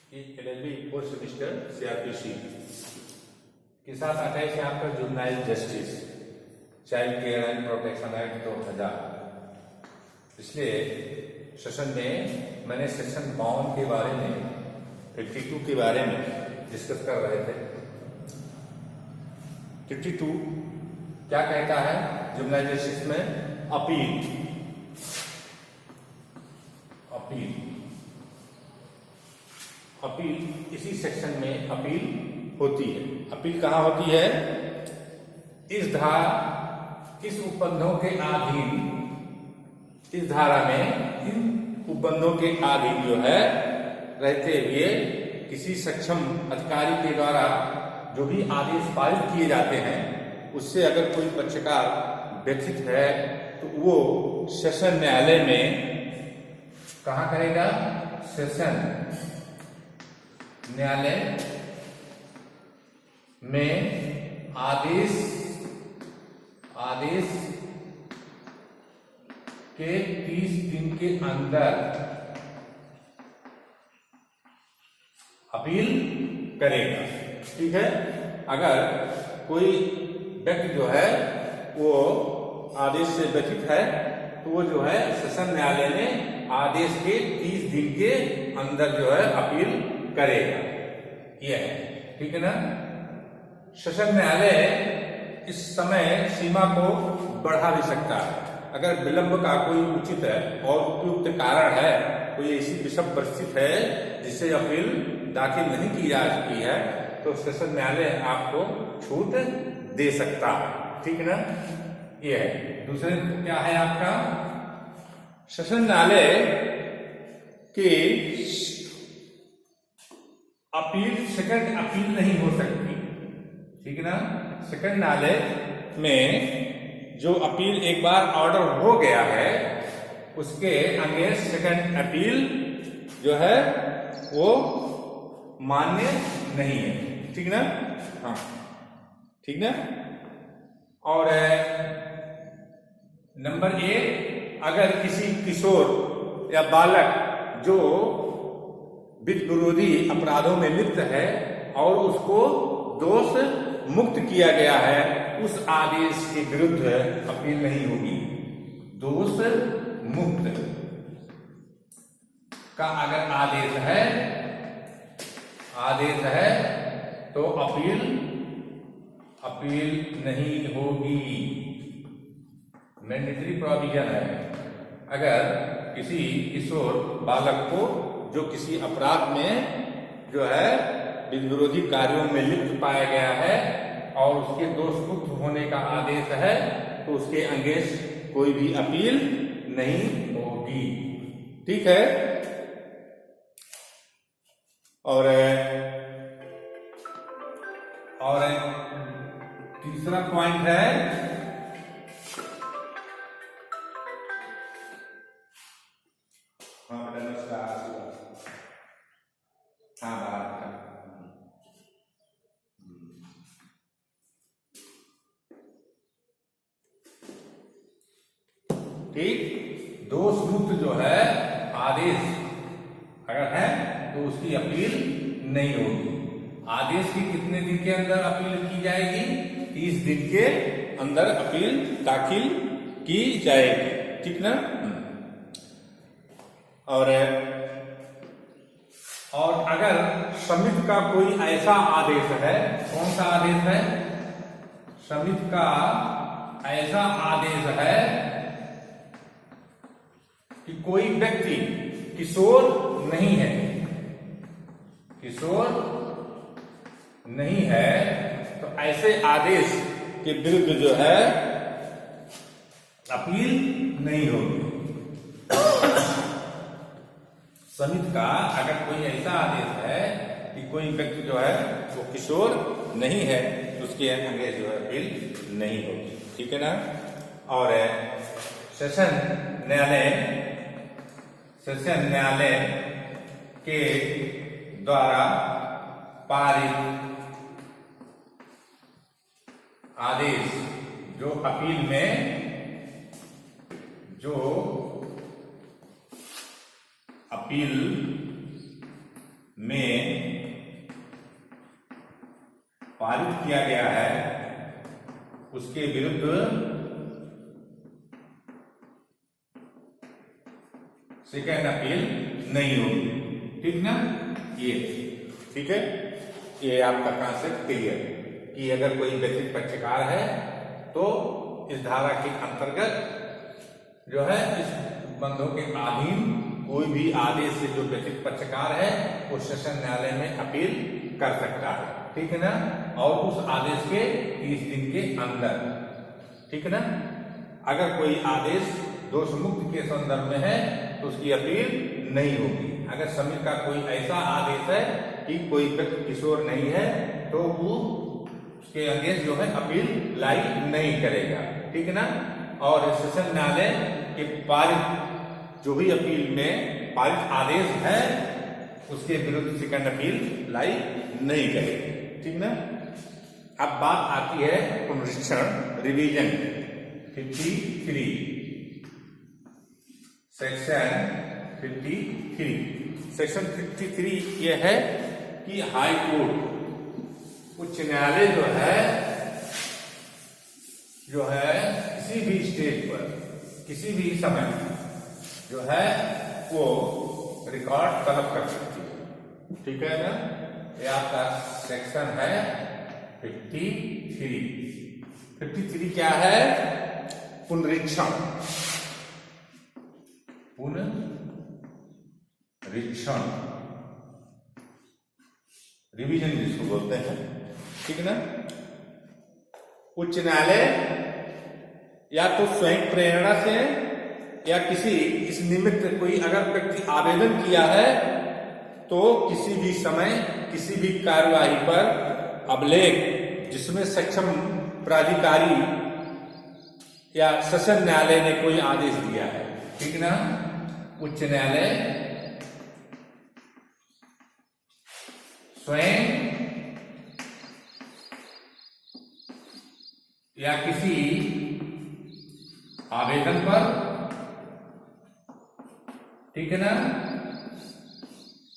LLB fourth semester CRPC के साथ attach है आपका juvenile justice child care and protection act 2000। पिछले सेशन में मैंने सेक्शन 52 के बारे में 52 के बारे में डिस्कस कर रहे थे। 52 क्या कहता है जुवेनाइल जस्टिस में? अपील इसी सेक्शन में अपील होती है। अपील कहाँ होती है? इस उपबंधों के अधीन, इस धारा में इन उपबंधों के अधीन जो है रहते हुए किसी सक्षम अधिकारी के द्वारा जो भी आदेश पारित किए जाते हैं उससे अगर कोई पक्षकार व्यथित है तो वो सेशन न्यायालय में कहाँ करेगा? सेशन न्यायालय में आदेश के 30 दिन के अंदर अपील करेगा। ठीक है। अगर कोई व्यक्ति जो है वो आदेश से व्यथित है तो वो जो है सेशन न्यायालय में आदेश के 30 दिन के अंदर जो है अपील करेगा। यह है, ठीक है ना। सेशन न्यायालय इस समय सीमा को बढ़ा भी सकता है अगर विलंब का कोई उचित और उपयुक्त कारण है, कोई ऐसी विषम परिस्थिति है जिससे अपील दाखिल नहीं की जा सकी है तो सेशन न्यायालय आपको छूट दे सकता है। ठीक है ना। यह है। दूसरे क्या है आपका? सेशन न्यायालय के अपील सेकंड अपील नहीं हो सकती। ठीक है ना। सेकंड न्यायालय में जो अपील एक बार ऑर्डर हो गया है उसके अगेंस्ट सेकंड अपील जो है वो मान्य नहीं है। ठीक ना। हाँ, ठीक ना। और नंबर 1, अगर किसी किशोर या बालक जो वित्त विरोधी अपराधों में लिप्त है और उसको दोष मुक्त किया गया है उस आदेश के विरुद्ध अपील नहीं होगी। दोष मुक्त का अगर आदेश है तो अपील नहीं होगी। मैंडेटरी प्रोविजन है। अगर किसी किशोर बालक को जो किसी अपराध में जो है वित्त विरोधी कार्यों में लिप्त पाया गया है और उसके दोष मुक्त होने का आदेश है तो उसके अगेंस्ट कोई भी अपील नहीं होगी। ठीक है। और तीसरा पॉइंट है ठीक। दोष मुक्त जो है आदेश अगर है तो उसकी अपील नहीं होगी। आदेश की कितने दिन के अंदर अपील की जाएगी? 30 दिन के अंदर अपील दाखिल की जाएगी। ठीक ना। और अगर समिति का कोई ऐसा आदेश है, कौन सा आदेश है? समिति का ऐसा आदेश है कि कोई व्यक्ति किशोर नहीं है तो ऐसे आदेश के विरुद्ध जो है अपील नहीं होगी। समिति का अगर कोई ऐसा आदेश है कि कोई व्यक्ति जो है वो किशोर नहीं है तो उसके आगे जो है अपील नहीं होगी। ठीक है ना। और सेशन न्यायालय के द्वारा पारित आदेश जो अपील में पारित किया गया है उसके विरुद्ध सेकेंड अपील नहीं होगी। ठीक ना, ये ठीक है, ये आपका कॉन्सेप्ट क्लियर कि अगर कोई व्यक्ति पक्षकार है तो इस धारा के अंतर्गत जो है इस बंधों के अधीन कोई भी आदेश से जो व्यक्ति पक्षकार है वो सेशन न्यायालय में अपील कर सकता है। ठीक है ना, और उस आदेश के 30 दिन के अंदर। ठीक है ना, अगर कोई आदेश दोष मुक्त के संदर्भ में है तो उसकी अपील नहीं होगी। अगर समिति का कोई ऐसा आदेश है कि कोई व्यक्ति किशोर नहीं है तो वो उसके अगेंस्ट जो है अपील लाई नहीं करेगा। ठीक है ना, और सेशन न्यायालय के पारित जो भी अपील में पारित आदेश है उसके विरुद्ध सेकंड अपील लाई नहीं करेगी। ठीक ना, अब बात आती है पुनरीक्षण रिवीजन 53 सेक्शन 53। सेक्शन 53 यह है कि हाई कोर्ट उच्च न्यायालय जो है किसी भी स्टेज पर किसी भी समय जो है वो रिकॉर्ड तलब कर सकती है। ठीक है ना, ये आपका सेक्शन है 53। 53 क्या है? पुनरीक्षण। पुनरीक्षण रिवीजन जिसको बोलते हैं। ठीक ना, उच्च न्यायालय या तो स्वयं प्रेरणा से या किसी इस निमित्त कोई अगर व्यक्ति आवेदन किया है तो किसी भी समय किसी भी कार्यवाही पर अभिलेख जिसमें सक्षम प्राधिकारी या सेशन न्यायालय ने कोई आदेश दिया है। ठीक ना, उच्च न्यायालय स्वयं या किसी आवेदन पर, ठीक है ना,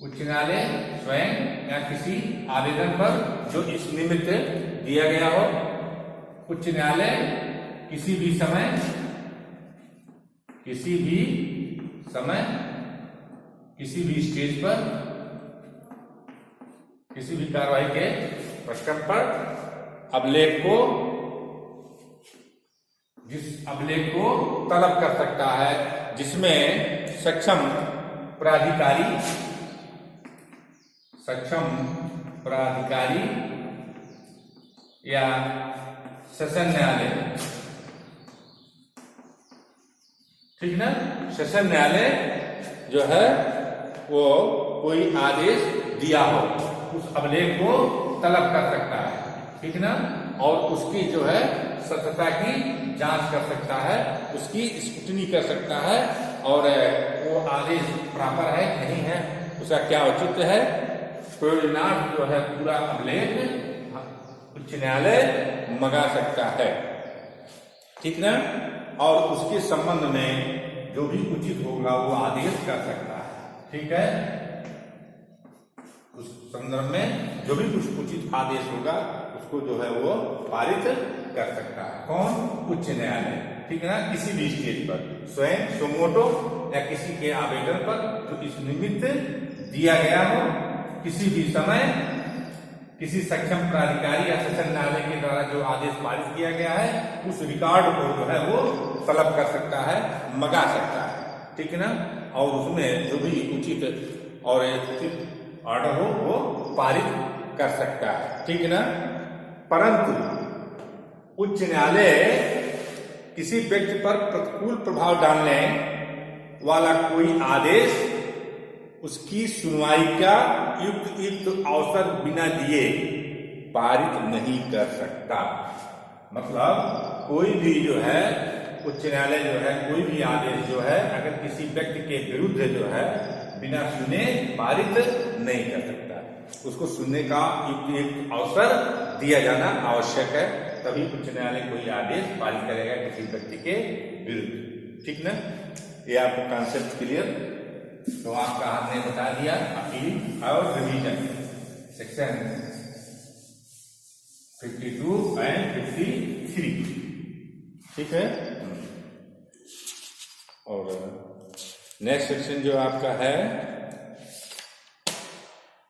उच्च न्यायालय स्वयं या किसी आवेदन पर जो इस निमित्त दिया गया हो, उच्च न्यायालय किसी भी समय किसी भी स्टेज पर किसी भी कार्रवाई के प्रश्न पर जिस अभिलेख को तलब कर सकता है जिसमें सक्षम प्राधिकारी या सेशन न्यायालय, ठीक ना, सेशन न्यायालय जो है वो कोई आदेश दिया हो उस अभिलेख को तलब कर सकता है। ठीक ना, और उसकी जो है सत्यता की जांच कर सकता है, उसकी स्क्रूटनी कर सकता है और वो आदेश प्रॉपर है नहीं है, उसका क्या औचित्य है, प्रयोजनार्थ जो है पूरा अभिलेख उच्च न्यायालय मंगा सकता है। ठीक ना, और उसके संबंध में जो भी उचित होगा वो आदेश कर सकता है। ठीक है, उस संदर्भ में जो भी कुछ उचित आदेश होगा उसको जो है वो पारित कर सकता है। कौन? उच्च न्यायालय। ठीक है ना, किसी भी स्टेज पर स्वयं सुमोटो या किसी के आवेदन पर जो इस निमित्त दिया गया हो, किसी भी समय किसी सक्षम प्राधिकारी या सेशन न्यायालय के द्वारा जो आदेश पारित किया गया है उस रिकॉर्ड को जो है वो तलब कर सकता है, मंगा सकता है। ठीक है ना, और उसमें जो भी उचित और उचित ऑर्डर हो वो पारित कर सकता है। ठीक है ना, परंतु उच्च न्यायालय किसी व्यक्ति पर प्रतिकूल प्रभाव डालने वाला कोई आदेश उसकी सुनवाई का युक्त अवसर बिना दिए पारित नहीं कर सकता। मतलब कोई भी जो है उच्च न्यायालय जो है कोई भी आदेश जो है अगर किसी व्यक्ति के विरुद्ध जो है बिना सुने पारित नहीं कर सकता, उसको सुनने का युक्त अवसर दिया जाना आवश्यक है, तभी उच्च न्यायालय कोई आदेश पारित करेगा किसी व्यक्ति के विरुद्ध। ठीक ना, ये आपको कॉन्सेप्ट क्लियर तो आपका हमने बता दिया अपील और रिवीजन सेक्शन 52 एंड 53, ठीक है। और नेक्स्ट सेक्शन जो आपका है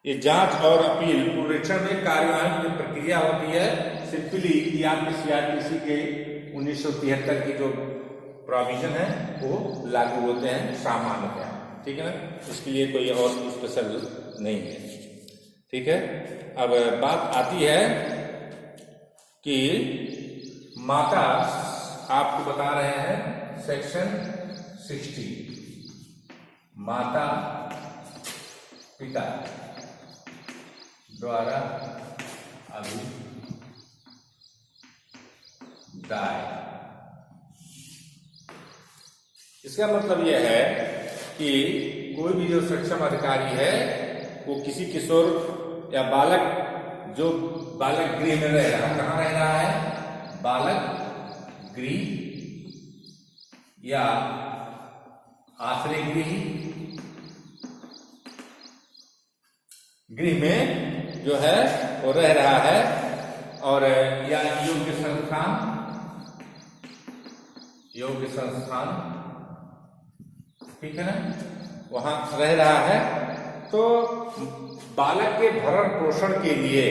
ये जांच और अपील पुनरीक्षण में कार्यवाही की प्रक्रिया होती है। सिंपली ये आपके सीआरपीसी के 1973 की जो प्रोविजन है वो लागू होते हैं सामान्यतः, ठीक है ना, इसके लिए कोई और स्पेशल नहीं है, ठीक है। अब बात आती है कि माता, आपको बता रहे हैं सेक्शन 60, माता पिता द्वारा दाय। इसका मतलब यह है कि कोई भी जो सक्षम अधिकारी है वो किसी किशोर या बालक, जो बालक गृह में रह रहा है, कहाँ रह रहा है, बालक गृह या आश्रय गृह में जो है वो रह रहा है, और या योग्य संस्थान, ठीक है ना, वहां रह रहा है, तो बालक के भरण पोषण के लिए,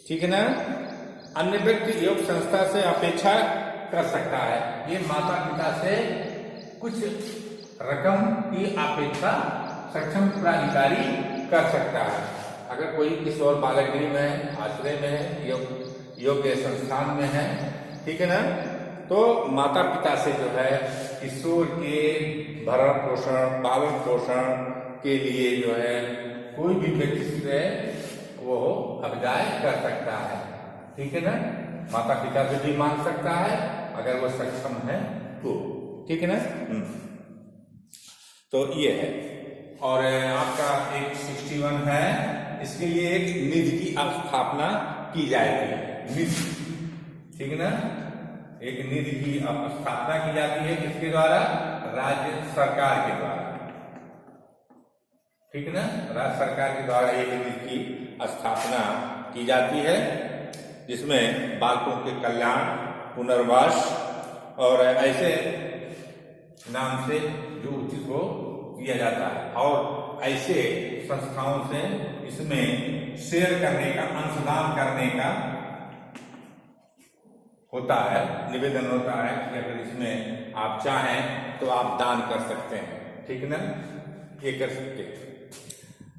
ठीक है ना, अन्य व्यक्ति योग संस्था से अपेक्षा कर सकता है। ये माता पिता से कुछ रकम की अपेक्षा सक्षम प्राधिकारी कर सकता है। अगर कोई किशोर बालक गृह में है, आश्रय में है, योग्य संस्थान में है, ठीक है ना, तो माता पिता से जो है किशोर के भरण पोषण, पालन पोषण के लिए जो है कोई भी व्यक्ति से वो अभिदाय कर सकता है, ठीक है ना, माता पिता से भी मांग सकता है अगर वो सक्षम है तो, ठीक है ना। तो ये है। और आपका एक 61 है, इसके लिए एक निधि की स्थापना की जाएगी, निधि, ठीक है ना, एक निधि की स्थापना की जाती है, किसके द्वारा, राज्य सरकार के द्वारा, ठीक है ना, राज्य सरकार के द्वारा एक निधि की स्थापना की जाती है, जिसमें बालकों के कल्याण, पुनर्वास और ऐसे नाम से जो उचित हो किया जाता है, और ऐसे संस्थाओं से इसमें शेयर करने का, अंशदान करने का होता है, निवेदन होता है कि अगर इसमें आप चाहें तो आप दान कर सकते हैं, ठीक है ना, ये कर सकते हैं।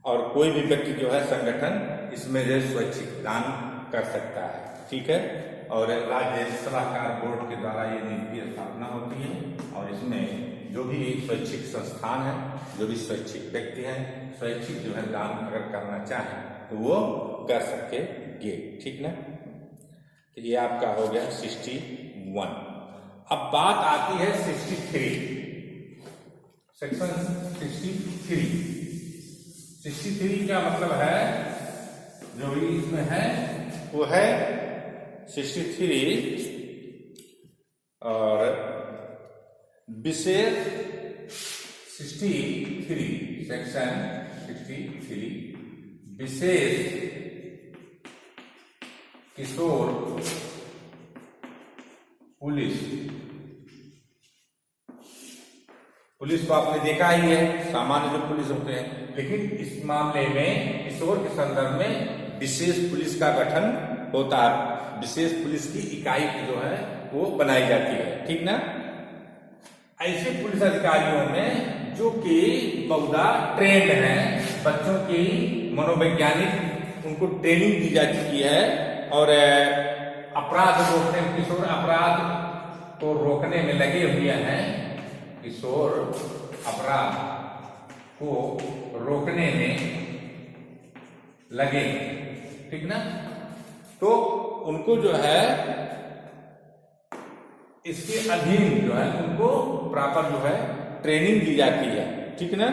और कोई भी व्यक्ति जो है संगठन इसमें जो स्वैच्छिक दान कर सकता है, ठीक है। और राज्य सलाहकार बोर्ड के द्वारा ये निधि की स्थापना होती है, और इसमें जो भी स्वैच्छिक संस्थान है, जो भी स्वैच्छिक व्यक्ति हैं, स्वैच्छिक जो है दान अगर करना चाहें तो वो कर सकेंगे, ठीक ना। तो ये आपका हो गया 61। अब बात आती है 63, सेक्शन 63 का मतलब है जो भी इसमें है वो है 63 और विशेष 63, सेक्शन 63 विशेष किशोर पुलिस को आपने देखा ही है, सामान्य जो पुलिस होते हैं, लेकिन इस मामले में किशोर के संदर्भ में विशेष पुलिस का गठन होता है, विशेष पुलिस की इकाई जो है वो बनाई जाती है, ठीक ना। ऐसे पुलिस अधिकारियों में जो कि बहुधा ट्रेंड हैं, बच्चों की मनोवैज्ञानिक उनको ट्रेनिंग दी जा चुकी है, और अपराध रोकने, किशोर अपराध को रोकने में लगे हुए हैं, किशोर अपराध को रोकने में लगे, ठीक ना। तो उनको जो है इसके अधीन जो है उनको प्रॉपर जो है ट्रेनिंग दी जाती है, ठीक ना,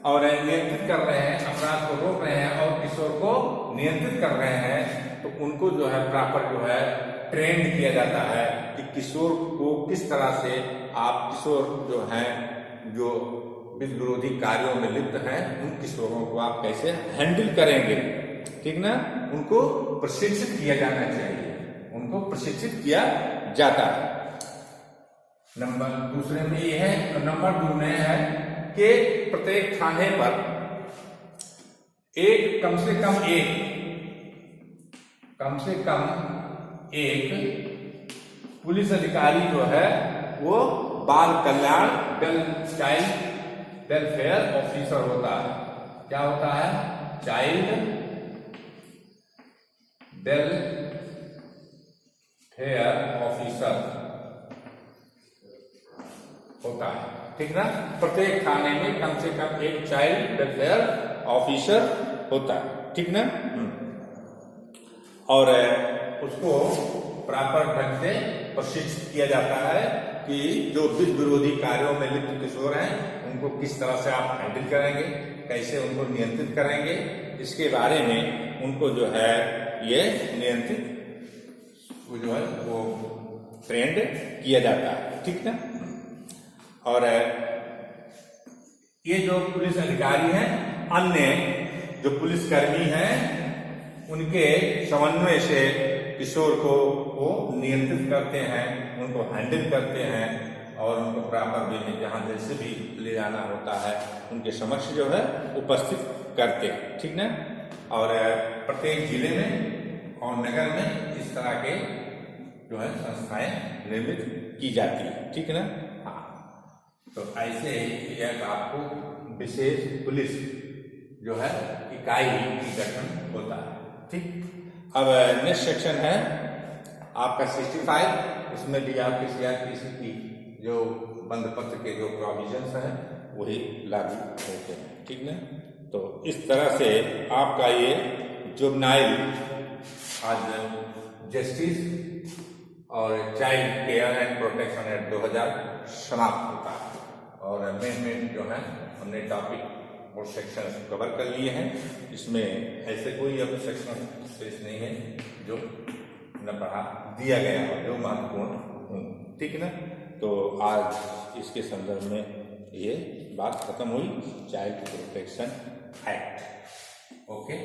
और नियंत्रित कर रहे हैं, अपराध को रोक रहे हैं और किशोर को नियंत्रित कर रहे हैं, तो उनको जो है प्रॉपर जो है ट्रेंड किया जाता है कि किशोर को किस तरह से आप, किशोर जो हैं जो विश्व विरोधी कार्यों में लिप्त हैं उन किशोरों को आप कैसे हैंडल करेंगे, ठीक ना। उनको प्रशिक्षित किया जाना चाहिए, उनको प्रशिक्षित किया जाता है। नंबर दूसरे में ये है, नंबर 2 में है कि प्रत्येक थाने पर कम से कम एक पुलिस अधिकारी जो है वो बाल कल्याण चाइल्ड वेलफेयर ऑफिसर होता है। क्या होता है? चाइल्ड वेलफेयर ऑफिसर होता है, ठीक ना। प्रत्येक थाने में कम से कम एक चाइल्ड वेलफेयर ऑफिसर होता है, ठीक ना। और उसको प्रॉपर ढंग से प्रशिक्षित किया जाता है कि जो विश्व विरोधी कार्यों में लिप्त किशोर हैं उनको किस तरह से आप हैंडल करेंगे, कैसे उनको नियंत्रित करेंगे, इसके बारे में उनको जो है ये नियंत्रित जो है वो ट्रेंड किया जाता है, ठीक ना। और ये जो पुलिस अधिकारी हैं, अन्य जो पुलिसकर्मी हैं, उनके समन्वय से किशोर को वो नियंत्रित करते हैं, उनको हैंडल करते हैं और उनको प्रॉपर वे में जहाँ जैसे भी ले जाना होता है उनके समक्ष जो है उपस्थित करते हैं, ठीक ना। और प्रत्येक जिले में और नगर में इस तरह के जो है संस्थाएं निर्मित की जाती है, ठीक ना। हाँ, तो ऐसे एक आपको विशेष पुलिस जो है इकाई की गठन होता है, ठीक। अब नेक्स्ट सेक्शन है आपका 65, उसमें भी आपके CRPC की जो बंद पत्र के जो प्रोविजंस हैं वही लागू होते हैं, ठीक ना। तो इस तरह से आपका ये जुवेनाइल आज जस्टिस और child care and protection act 2000 समाप्त होता है। और मेन जो है हमने टॉपिक और सेक्शन कवर कर लिए हैं, इसमें ऐसे कोई अब सेक्शन शेष नहीं है जो न पढ़ा दिया गया हो जो महत्वपूर्ण हो, ठीक ना। तो आज इसके संदर्भ में ये बात खत्म हुई, चाइल्ड प्रोटेक्शन एक्ट। ओके।